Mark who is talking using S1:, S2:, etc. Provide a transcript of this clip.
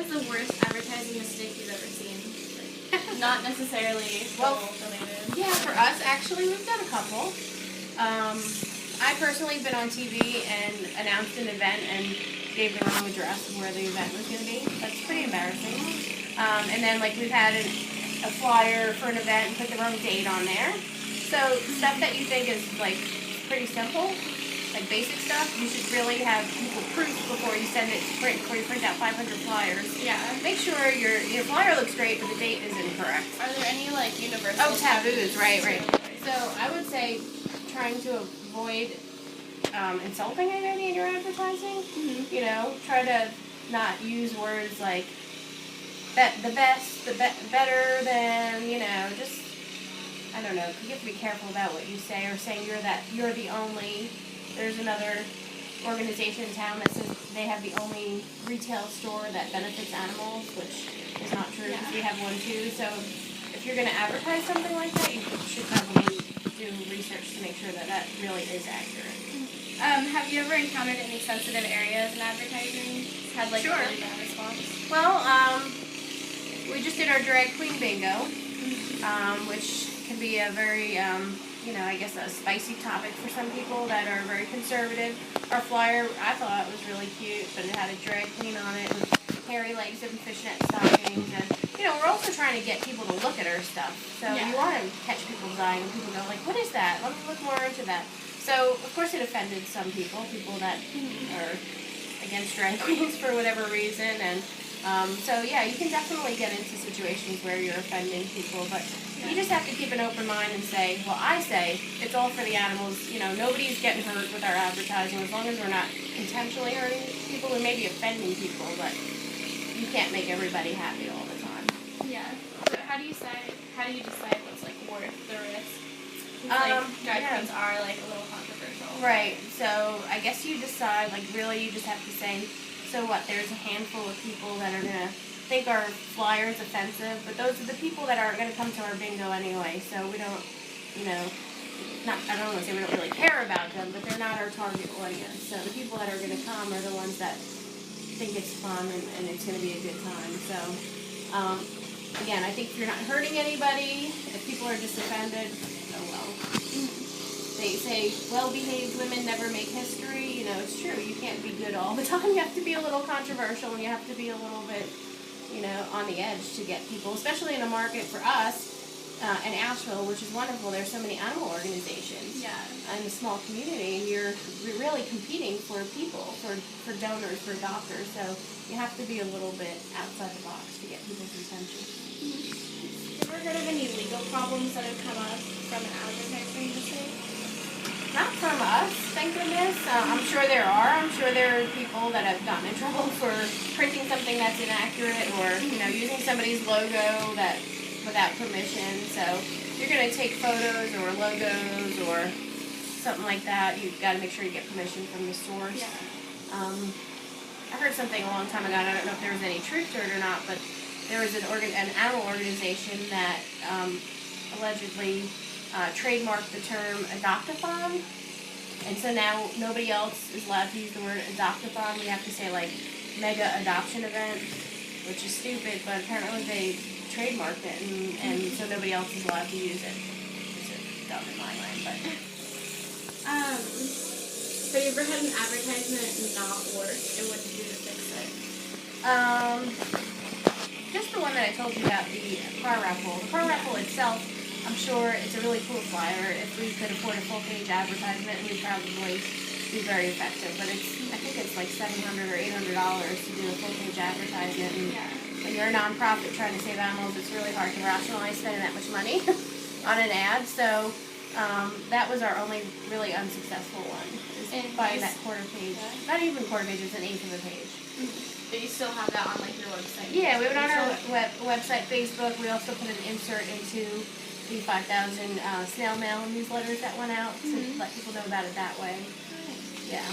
S1: is the worst advertising mistake you've ever seen? Not necessarily related.
S2: Yeah, for us, actually, we've done a couple. I personally have been on TV and announced an event and gave the wrong address of where the event was going to be. That's pretty embarrassing. And then, like, we've had a flyer for an event and put the wrong date on there. So stuff that you think is, like, pretty simple, like basic stuff, you should really have people proof before you send it to print, before you print out 500 flyers.
S1: Yeah.
S2: Make sure your flyer looks great, but the date is incorrect.
S1: Are there any, like, universal
S2: taboos, right. So I would say trying to avoid insulting anybody in your advertising.
S1: Mm-hmm.
S2: You know, try to not use words like the best, better than, you know, just, I don't know, you have to be careful about what you say, or saying you're the only. There's another organization in town that says they have the only retail store that benefits animals, which is not true because we have one too. So if you're going to advertise something like that, you should probably do research to make sure that that really is accurate.
S1: Have you ever encountered any sensitive areas in advertising? Had like
S2: Sure.
S1: a really bad response?
S2: Well, we just did our drag queen bingo, which can be a very, I guess a spicy topic for some people that are very conservative. Our flyer, I thought was really cute, but it had a drag queen on it with hairy legs and fishnet stockings. And, we're also trying to get people to look at our stuff. So you want to catch people's eye and people go like, what is that? Let me look more into that. So, of course, it offended some people that are against drag queens for whatever reason. And you can definitely get into situations where you're offending people, but you just have to keep an open mind and say, well, I say it's all for the animals. Nobody's getting hurt with our advertising as long as we're not intentionally hurting people. We may be offending people, but you can't make everybody happy all the time.
S1: Yeah. So how do you decide what's like worth the risk? Like drag queens are like a little controversial.
S2: Right. So I guess you decide, like, really you just have to say, so what, there's a handful of people that are going to think our flyer is offensive, but those are the people that aren't going to come to our bingo anyway, so we don't, I don't want to say we don't really care about them, but they're not our target audience. So the people that are going to come are the ones that think it's fun and it's going to be a good time. So, again, I think if you're not hurting anybody, if people are just offended, oh well. They say, well-behaved women never make history. It's true. You can't be good all the time. You have to be a little controversial, and you have to be a little bit, on the edge to get people, especially in a market for us in Asheville, which is wonderful. There's so many animal organizations in a small community, and you're really competing for people, for donors, for adopters. So you have to be a little bit outside the box to get people's attention.
S1: Have you ever heard of any legal problems that have come up from an advertising mistake?
S2: Not from us, thank goodness. I'm sure there are. I'm sure there are people that have gotten in trouble for printing something that's inaccurate or, using somebody's logo without permission. So if you're going to take photos or logos or something like that, you've got to make sure you get permission from the source.
S1: Yeah.
S2: I heard something a long time ago, and I don't know if there was any truth to it or not, but there was an animal organization that allegedly trademarked the term adoptathon, and so now nobody else is allowed to use the word adoptathon. We have to say like mega adoption event, which is stupid, but apparently they trademarked it, and so nobody else is allowed to use it. It's dumb in my mind, but.
S1: So you ever had an advertisement not work, and what did you do to fix it?
S2: Just the one that I told you about, the car raffle. The car raffle itself, I'm sure it's a really cool flyer. If we could afford a full-page advertisement, we'd probably be very effective. But I think it's like $700 or $800 to do a full-page advertisement. And when you're a nonprofit trying to save animals, it's really hard to rationalize spending that much money on an ad. So that was our only really unsuccessful one. By that quarter page. Not even quarter page, it's an eighth of a page.
S1: But you still have that on like your website?
S2: Yeah, we have it on our website, Facebook. We also put an insert into the 5,000 snail mail newsletters that went out to let people know about it that way. Yeah.